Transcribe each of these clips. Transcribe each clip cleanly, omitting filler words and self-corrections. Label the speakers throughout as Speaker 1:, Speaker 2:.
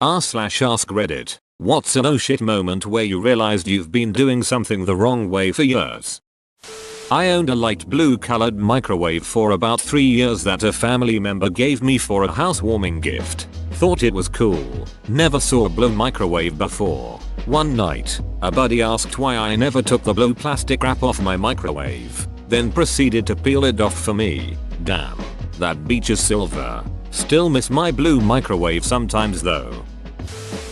Speaker 1: r/ask Reddit. What's an oh shit moment where you realized you've been doing something the wrong way for years? I owned a light blue colored microwave for about 3 years that a family member gave me for a housewarming gift. Thought it was cool. Never saw a blue microwave before. One night, a buddy asked why I never took the blue plastic wrap off my microwave, then proceeded to peel it off for me. Damn, that beach is silver. Still miss my blue microwave sometimes though.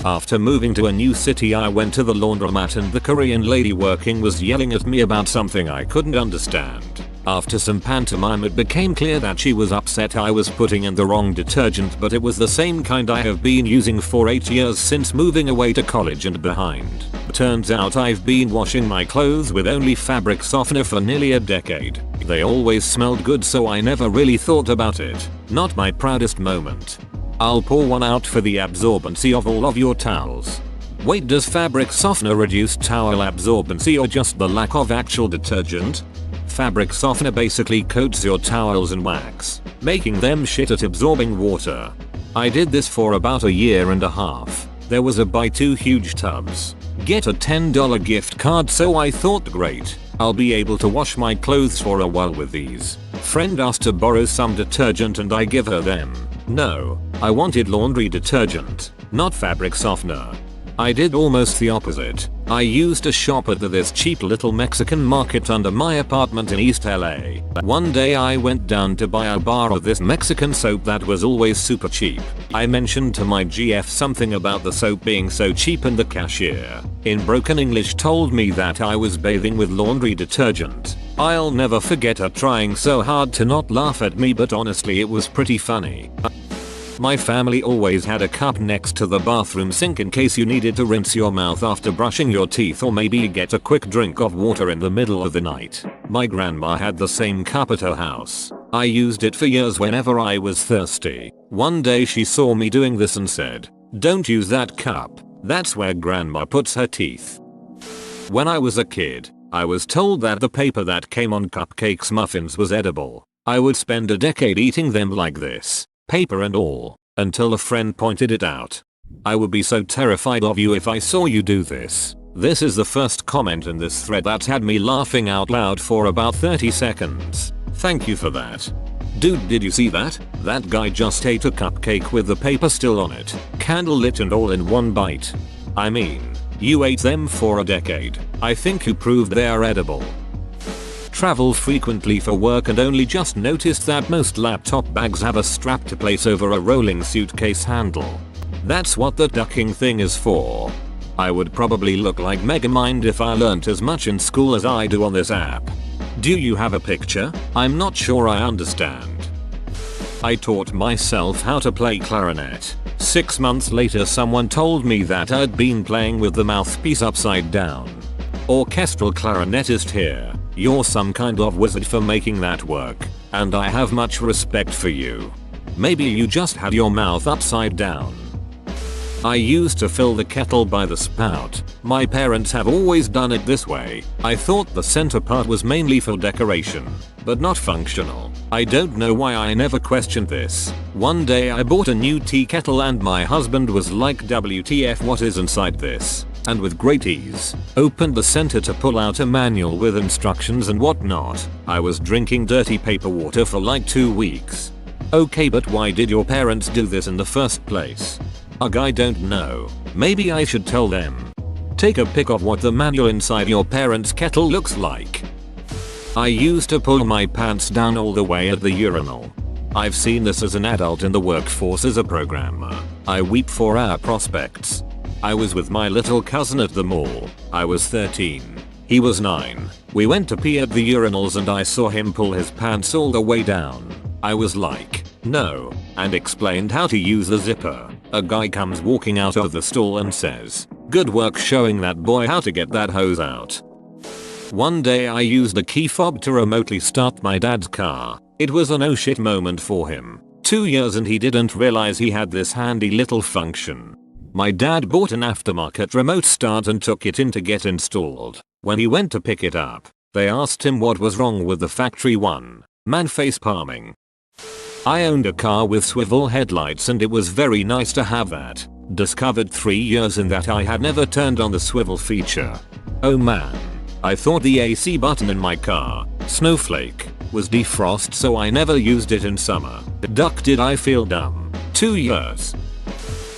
Speaker 1: After moving to a new city, I went to the laundromat and the Korean lady working was yelling at me about something I couldn't understand. After some pantomime, it became clear that she was upset I was putting in the wrong detergent, but it was the same kind I have been using for 8 years since moving away to college and behind. Turns out I've been washing my clothes with only fabric softener for nearly a decade. They always smelled good, so I never really thought about it. Not my proudest moment. I'll pour one out for the absorbency of all of your towels. Wait, does fabric softener reduce towel absorbency or just the lack of actual detergent? Fabric softener basically coats your towels in wax, making them shit at absorbing water. I did this for about a year and a half. There was a buy 2 huge tubs, get a $10 gift card, so I thought great, I'll be able to wash my clothes for a while with these. Friend asked to borrow some detergent and I give her them. No, I wanted laundry detergent, not fabric softener. I did almost the opposite. I used to shop at this cheap little Mexican market under my apartment in East LA. One day I went down to buy a bar of this Mexican soap that was always super cheap. I mentioned to my GF something about the soap being so cheap and the cashier, in broken English, told me that I was bathing with laundry detergent. I'll never forget her trying so hard to not laugh at me, but honestly it was pretty funny. My family always had a cup next to the bathroom sink in case you needed to rinse your mouth after brushing your teeth, or maybe get a quick drink of water in the middle of the night. My grandma had the same cup at her house. I used it for years whenever I was thirsty. One day she saw me doing this and said, "Don't use that cup. That's where grandma puts her teeth." When I was a kid, I was told that the paper that came on cupcakes muffins was edible. I would spend a decade eating them like this, paper and all, until a friend pointed it out. "I would be so terrified of you if I saw you do this." This is the first comment in this thread that's had me laughing out loud for about 30 seconds. Thank you for that. Dude, did you see that? That guy just ate a cupcake with the paper still on it, candle lit and all in one bite. I mean, you ate them for a decade. I think you proved they are edible. Travel frequently for work and only just noticed that most laptop bags have a strap to place over a rolling suitcase handle. That's what the ducking thing is for. I would probably look like Megamind if I learnt as much in school as I do on this app. Do you have a picture? I'm not sure I understand. I taught myself how to play clarinet. 6 months later someone told me that I'd been playing with the mouthpiece upside down. Orchestral clarinetist here. You're some kind of wizard for making that work, and I have much respect for you. Maybe you just had your mouth upside down. I used to fill the kettle by the spout. My parents have always done it this way. I thought the center part was mainly for decoration, but not functional. I don't know why I never questioned this. One day I bought a new tea kettle and my husband was like, "WTF, what is inside this?" And with great ease, opened the center to pull out a manual with instructions and whatnot. I was drinking dirty paper water for like 2 weeks. Okay, but why did your parents do this in the first place? Ugh, I don't know. Maybe I should tell them. Take a pic of what the manual inside your parents' kettle looks like. I used to pull my pants down all the way at the urinal. I've seen this as an adult in the workforce as a programmer. I weep for our prospects. I was with my little cousin at the mall. I was 13. He was 9. We went to pee at the urinals and I saw him pull his pants all the way down. I was like, no, and explained how to use the zipper. A guy comes walking out of the stall and says, "Good work showing that boy how to get that hose out." One day I used a key fob to remotely start my dad's car. It was an oh shit moment for him. 2 years and he didn't realize he had this handy little function. My dad bought an aftermarket remote start and took it in to get installed. When he went to pick it up, they asked him what was wrong with the factory one. Man face palming. I owned a car with swivel headlights and it was very nice to have that. Discovered 3 years in that I had never turned on the swivel feature. Oh man. I thought the AC button in my car, Snowflake, was defrost, so I never used it in summer. Duck, did I feel dumb. 2 years.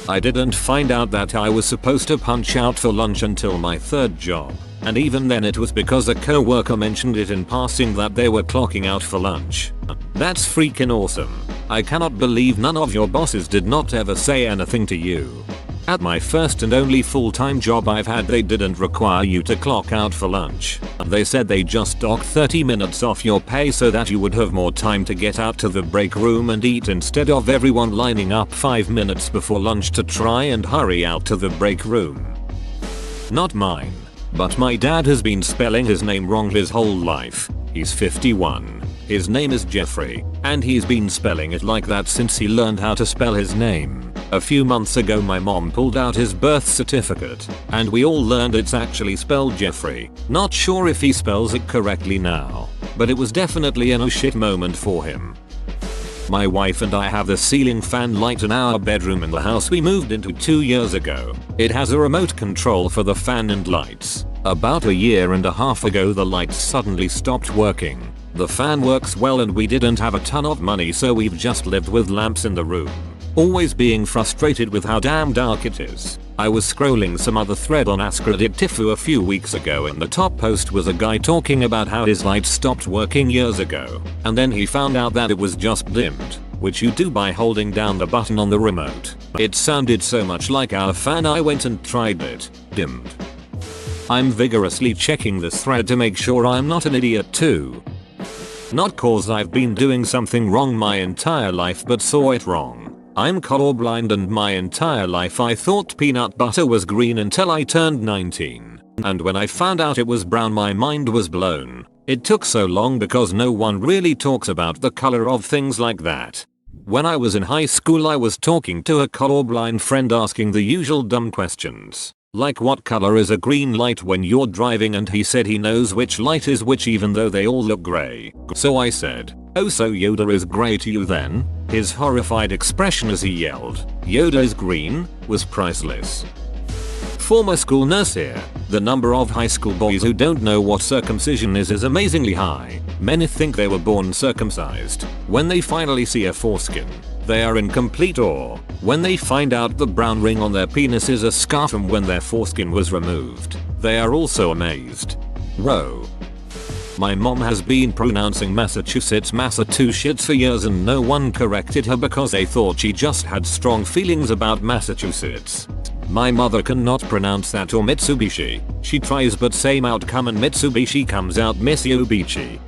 Speaker 1: I didn't find out that I was supposed to punch out for lunch until my third job. And even then it was because a coworker mentioned it in passing that they were clocking out for lunch. That's freaking awesome. I cannot believe none of your bosses did not ever say anything to you. At my first and only full-time job I've had, they didn't require you to clock out for lunch. They said they just dock 30 minutes off your pay so that you would have more time to get out to the break room and eat, instead of everyone lining up 5 minutes before lunch to try and hurry out to the break room. Not mine. But my dad has been spelling his name wrong his whole life. He's 51. His name is Jeffrey, and he's been spelling it like that since he learned how to spell his name. A few months ago my mom pulled out his birth certificate, and we all learned it's actually spelled Jeffrey. Not sure if he spells it correctly now, but it was definitely an oh shit moment for him. My wife and I have the ceiling fan light in our bedroom in the house we moved into 2 years ago. It has a remote control for the fan and lights. About a year and a half ago the lights suddenly stopped working. The fan works well and we didn't have a ton of money, so we've just lived with lamps in the room. Always being frustrated with how damn dark it is. I was scrolling some other thread on Ask Reddit Tifu a few weeks ago, and the top post was a guy talking about how his light stopped working years ago, and then he found out that it was just dimmed, which you do by holding down the button on the remote. It sounded so much like our fan I went and tried it. Dimmed. I'm vigorously checking this thread to make sure I'm not an idiot too. Not cause I've been doing something wrong my entire life, but saw it wrong. I'm colorblind, and my entire life I thought peanut butter was green until I turned 19. And when I found out it was brown my mind was blown. It took so long because no one really talks about the color of things like that. When I was in high school I was talking to a colorblind friend asking the usual dumb questions. Like what color is a green light when you're driving, and he said he knows which light is which even though they all look gray. So I said, "Oh, so Yoda is gray to you then?" His horrified expression as he yelled, "Yoda is green," was priceless. Former school nurse here. The number of high school boys who don't know what circumcision is amazingly high. Many think they were born circumcised. When they finally see a foreskin, they are in complete awe. When they find out the brown ring on their penis is a scar from when their foreskin was removed, they are also amazed. Row. My mom has been pronouncing Massachusetts Massachusetts for years, and no one corrected her because they thought she just had strong feelings about Massachusetts. My mother cannot pronounce that or Mitsubishi. She tries, but same outcome, and Mitsubishi comes out Mitsubishi.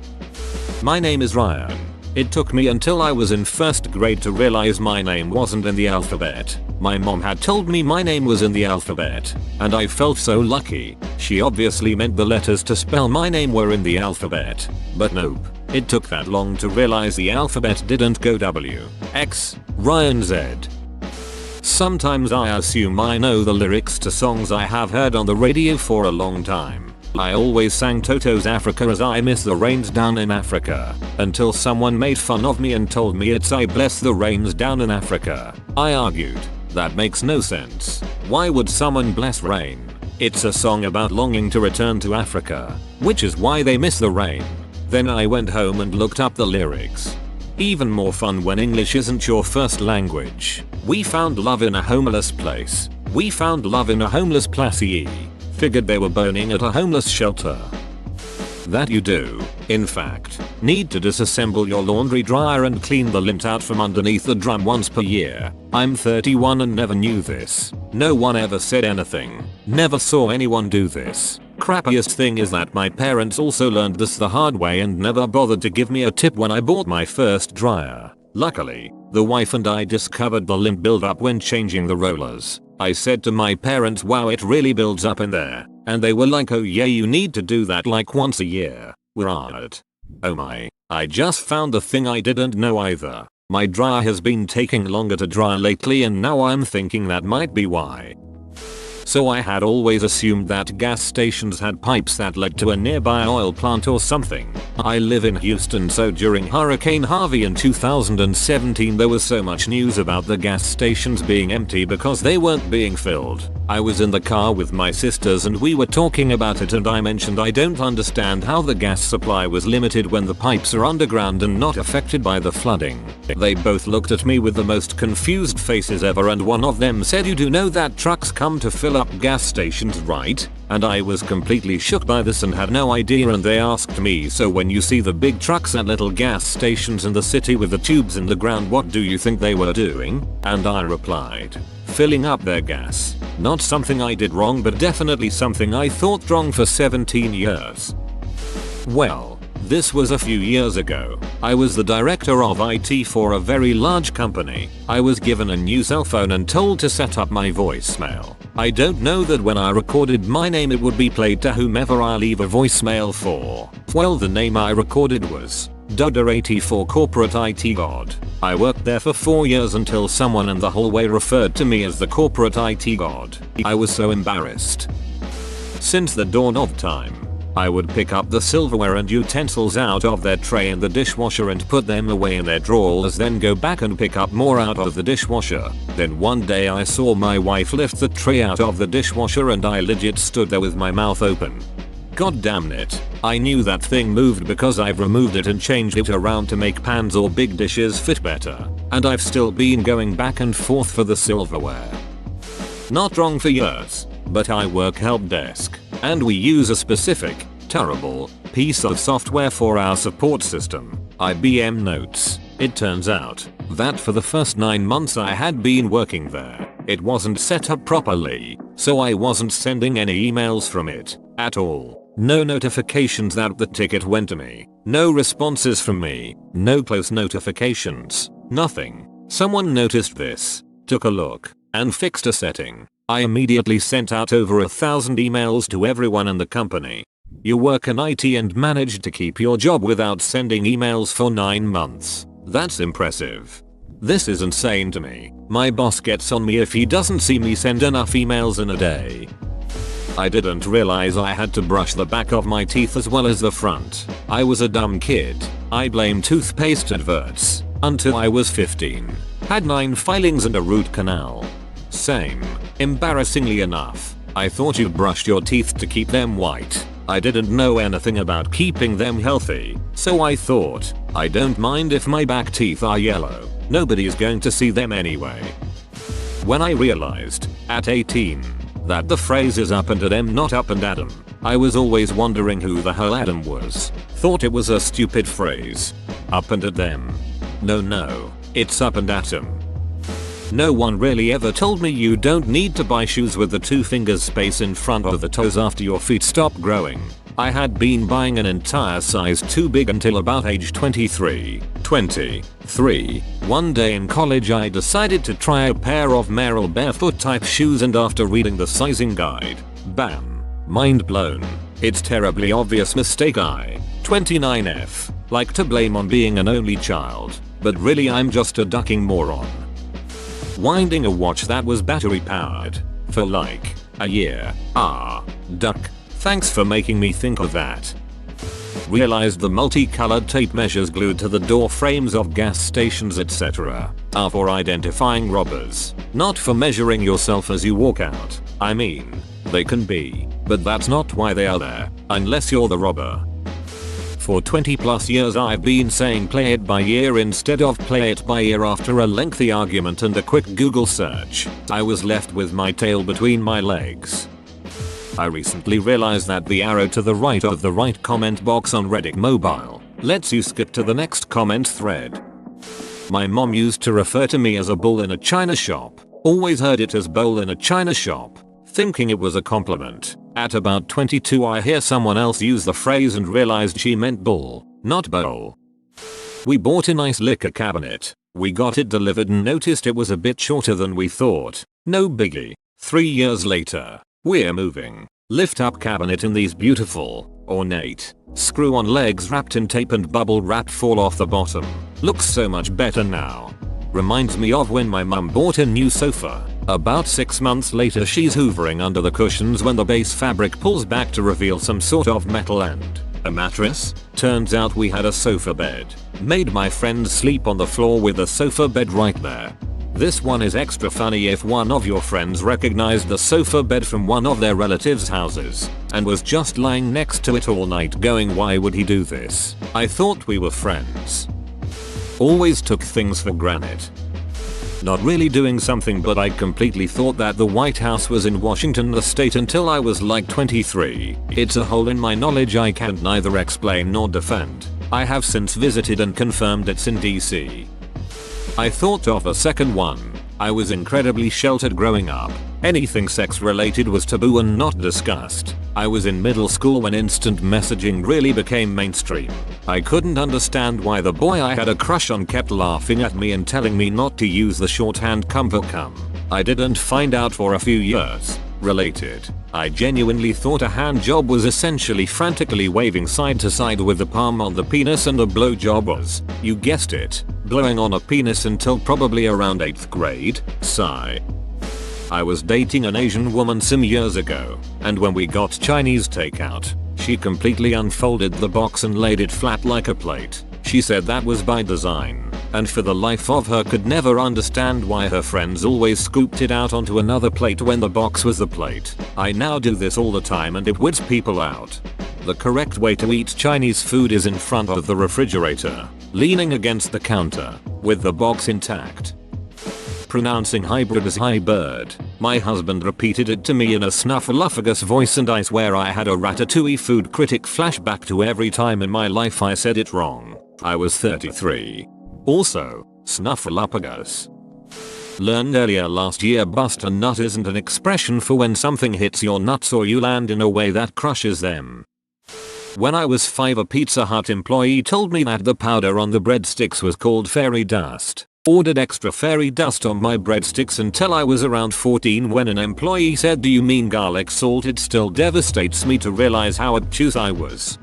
Speaker 1: My name is Ryan. It took me until I was in first grade to realize my name wasn't in the alphabet. My mom had told me my name was in the alphabet, and I felt so lucky. She obviously meant the letters to spell my name were in the alphabet. But nope. It took that long to realize the alphabet didn't go W, X, Ryan Z. Sometimes I assume I know the lyrics to songs I have heard on the radio for a long time. I always sang Toto's Africa as I miss the rains down in Africa, until someone made fun of me and told me it's I bless the rains down in Africa. I argued, that makes no sense. Why would someone bless rain? It's a song about longing to return to Africa, which is why they miss the rain. Then I went home and looked up the lyrics. Even more fun when English isn't your first language. We found love in a homeless place. We found love in a homeless place. Figured they were boning at a homeless shelter. That you do, in fact, need to disassemble your laundry dryer and clean the lint out from underneath the drum once per year. I'm 31 and never knew this. No one ever said anything. Never saw anyone do this. Crappiest thing is that my parents also learned this the hard way and never bothered to give me a tip when I bought my first dryer. Luckily, the wife and I discovered the lint buildup when changing the rollers. I said to my parents, "Wow, it really builds up in there." And they were like, "Oh yeah, you need to do that like once a year." Right. Oh my, I just found the thing I didn't know either. My dryer has been taking longer to dry lately, and now I'm thinking that might be why. so I had always assumed that gas stations had pipes that led to a nearby oil plant or something. I live in Houston, so during Hurricane Harvey in 2017 there was so much news about the gas stations being empty because they weren't being filled. I was in the car with my sisters and we were talking about it, and I mentioned I don't understand how the gas supply was limited when the pipes are underground and not affected by the flooding. They both looked at me with the most confused faces ever, and one of them said, "You do know that trucks come to fill up gas stations, right?" And I was completely shook by this and had no idea, and they asked me, "So when you see the big trucks at little gas stations in the city with the tubes in the ground, what do you think they were doing?" And I replied, "Filling up their gas." Not something I did wrong, but definitely something I thought wrong for 17 years. Well, this was a few years ago. I was the director of IT for a very large company. I was given a new cell phone and told to set up my voicemail. I don't know that when I recorded my name it would be played to whomever I leave a voicemail for. Well, the name I recorded was Dudder84 Corporate IT God. I worked there for 4 years until someone in the hallway referred to me as the Corporate IT God. I was so embarrassed. Since the dawn of time, I would pick up the silverware and utensils out of their tray in the dishwasher and put them away in their drawers, then go back and pick up more out of the dishwasher. Then one day I saw my wife lift the tray out of the dishwasher and I legit stood there with my mouth open. God damn it. I knew that thing moved because I've removed it and changed it around to make pans or big dishes fit better. And I've still been going back and forth for the silverware. Not wrong for years, but I work help desk, and we use a specific, terrible piece of software for our support system, IBM Notes. It turns out that for the first 9 months I had been working there, it wasn't set up properly, so I wasn't sending any emails from it at all. No notifications that the ticket went to me. No responses from me. No close notifications. Nothing. Someone noticed this, took a look, and fixed a setting. I immediately sent out over 1,000 emails to everyone in the company. You work in IT and managed to keep your job without sending emails for 9 months. That's impressive. This is insane to me. My boss gets on me if he doesn't see me send enough emails in a day. I didn't realize I had to brush the back of my teeth as well as the front. I was a dumb kid. I blamed toothpaste adverts. Until I was 15. Had 9 filings and a root canal. Same. Embarrassingly enough, I thought you brushed your teeth to keep them white. I didn't know anything about keeping them healthy, so I thought, I don't mind if my back teeth are yellow. Nobody's going to see them anyway. When I realized, at 18, that the phrase is up and Adam not up and Adam, I was always wondering who the hell Adam was. Thought it was a stupid phrase. Up and at them. No, it's up and Adam. No one really ever told me you don't need to buy shoes with the 2 fingers space in front of the toes after your feet stop growing. I had been buying an entire size too big until about age 23. One day in college I decided to try a pair of Merrell barefoot type shoes, and after reading the sizing guide, bam, mind blown. It's terribly obvious mistake. I, 29F, like to blame on being an only child, but really I'm just a ducking moron. Winding a watch that was battery powered for like a year. Duck. Thanks for making me think of that. Realized the multicolored tape measures glued to the door frames of gas stations etc. are for identifying robbers, not for measuring yourself as you walk out. I mean, they can be, but that's not why they are there, unless you're the robber. For 20 plus years I've been saying play it by ear instead of play it by ear. After a lengthy argument and a quick Google search, I was left with my tail between my legs. I recently realized that the arrow to the right of the right comment box on Reddit Mobile lets you skip to the next comment thread. My mom used to refer to me as a bull in a china shop. Always heard it as bowl in a china shop, thinking it was a compliment. At about 22 I hear someone else use the phrase and realized she meant bull, not bowl. We bought a nice liquor cabinet. We got it delivered and noticed it was a bit shorter than we thought. No biggie. 3 years later, we're moving. Lift up cabinet in these beautiful, ornate, screw-on legs wrapped in tape and bubble wrap fall off the bottom. Looks so much better now. Reminds me of when my mum bought a new sofa. About 6 months later she's hoovering under the cushions when the base fabric pulls back to reveal some sort of metal and a mattress. Turns out we had a sofa bed. Made my friends sleep on the floor with the sofa bed right there. This one is extra funny if one of your friends recognized the sofa bed from one of their relatives' houses and was just lying next to it all night going, why would he do this? I thought we were friends. Always took things for granted. Not really doing something, but I completely thought that the White House was in Washington the state until I was like 23. It's a hole in my knowledge I can neither explain nor defend. I have since visited and confirmed it's in DC. I thought of a second one. I was incredibly sheltered growing up. Anything sex related was taboo and not discussed. I was in middle school when instant messaging really became mainstream. I couldn't understand why the boy I had a crush on kept laughing at me and telling me not to use the shorthand comfort cum. I didn't find out for a few years. Related. I genuinely thought a hand job was essentially frantically waving side to side with the palm on the penis, and a blowjob was, you guessed it, blowing on a penis, until probably around 8th grade. Sigh. I was dating an Asian woman some years ago, and when we got Chinese takeout, she completely unfolded the box and laid it flat like a plate. She said that was by design, and for the life of her could never understand why her friends always scooped it out onto another plate when the box was the plate. I now do this all the time and it weirds people out. The correct way to eat Chinese food is in front of the refrigerator, leaning against the counter, with the box intact. Pronouncing hybrid as high bird. My husband repeated it to me in a snuffleupagus voice, and I swear I had a Ratatouille food critic flashback to every time in my life I said it wrong. I was 33. Also, snuffleupagus. Learned earlier last year, bust a nut isn't an expression for when something hits your nuts or you land in a way that crushes them. When I was 5, a Pizza Hut employee told me that the powder on the breadsticks was called fairy dust. Ordered extra fairy dust on my breadsticks until I was around 14 when an employee said, "Do you mean garlic salt?" It still devastates me to realize how obtuse I was.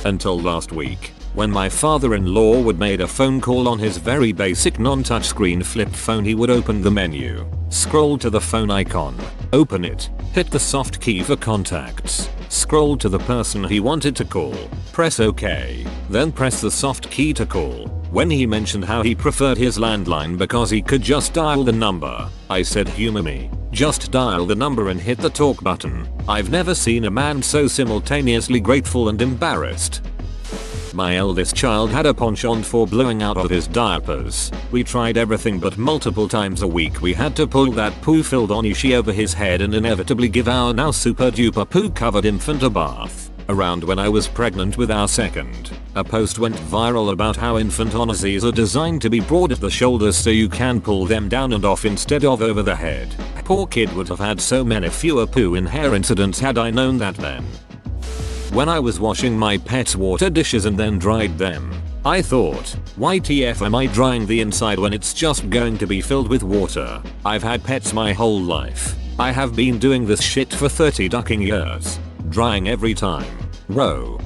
Speaker 1: Until last week, when my father-in-law would made a phone call on his very basic non-touchscreen flip phone. He would open the menu, scroll to the phone icon, open it, hit the soft key for contacts, scroll to the person he wanted to call, press OK, then press the soft key to call. When he mentioned how he preferred his landline because he could just dial the number, I said, humor me, just dial the number and hit the talk button. I've never seen a man so simultaneously grateful and embarrassed. My eldest child had a penchant for blowing out of his diapers. We tried everything, but multiple times a week we had to pull that poo-filled Onishi over his head and inevitably give our now super duper poo-covered infant a bath. Around when I was pregnant with our second, a post went viral about how infant Onisies are designed to be broad at the shoulders so you can pull them down and off instead of over the head. Poor kid would have had so many fewer poo in hair incidents had I known that then. When I was washing my pet's water dishes and then dried them, I thought, YTF am I drying the inside when it's just going to be filled with water? I've had pets my whole life. I have been doing this shit for 30 ducking years. Drying every time. Row.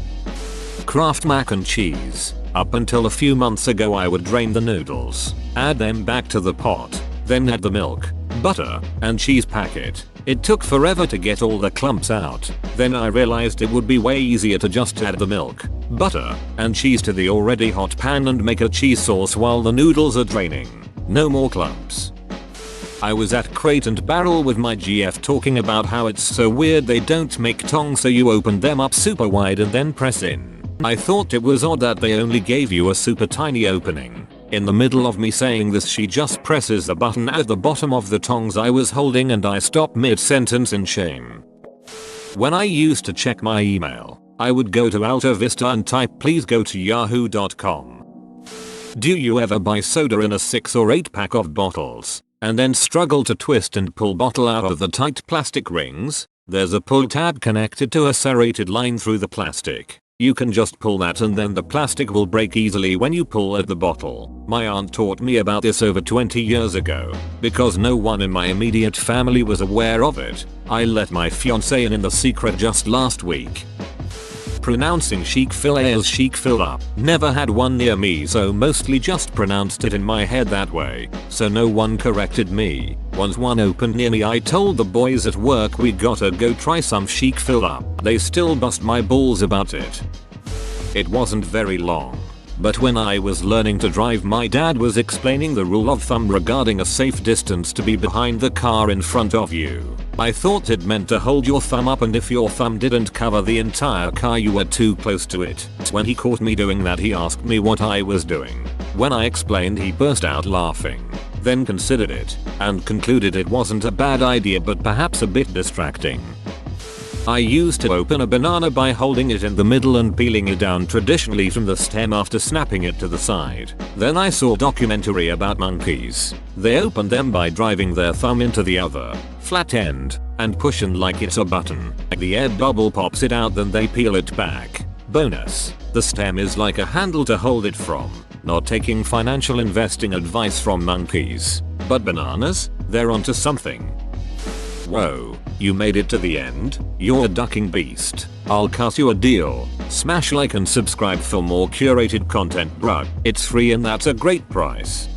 Speaker 1: Kraft mac and cheese. Up until a few months ago I would drain the noodles, add them back to the pot, then add the milk, butter, and cheese packet. It took forever to get all the clumps out. Then I realized it would be way easier to just add the milk, butter, and cheese to the already hot pan and make a cheese sauce while the noodles are draining. No more clumps. I was at Crate and Barrel with my GF talking about how it's so weird they don't make tongs so you open them up super wide and then press in. I thought it was odd that they only gave you a super tiny opening. In the middle of me saying this, she just presses the button at the bottom of the tongs I was holding and I stopped mid-sentence in shame. When I used to check my email, I would go to Alta Vista and type "please go to yahoo.com. Do you ever buy soda in a 6 or 8 pack of bottles, and then struggle to twist and pull bottle out of the tight plastic rings? There's a pull tab connected to a serrated line through the plastic. You can just pull that and then the plastic will break easily when you pull at the bottle. My aunt taught me about this over 20 years ago. Because no one in my immediate family was aware of it, I let my fiance in the secret just last week. pronouncing Chick-fil-A as Chick-fil-A. Never had one near me, so mostly just pronounced it in my head that way, so no one corrected me. Once one opened near me, I told the boys at work we gotta go try some Chick-fil-A. They still bust my balls about it. It wasn't very long, but when I was learning to drive, my dad was explaining the rule of thumb regarding a safe distance to be behind the car in front of you. I thought it meant to hold your thumb up, and if your thumb didn't cover the entire car you were too close to it. When he caught me doing that, he asked me what I was doing. When I explained, he burst out laughing, then considered it, and concluded it wasn't a bad idea but perhaps a bit distracting. I used to open a banana by holding it in the middle and peeling it down traditionally from the stem after snapping it to the side. Then I saw a documentary about monkeys. They open them by driving their thumb into the other flat end and pushing like it's a button. The air bubble pops it out, then they peel it back. Bonus: the stem is like a handle to hold it from. Not taking financial investing advice from monkeys, but bananas? They're onto something. Whoa, you made it to the end? You're a ducking beast. I'll cut you a deal. Smash like and subscribe for more curated content, bruh. It's free and that's a great price.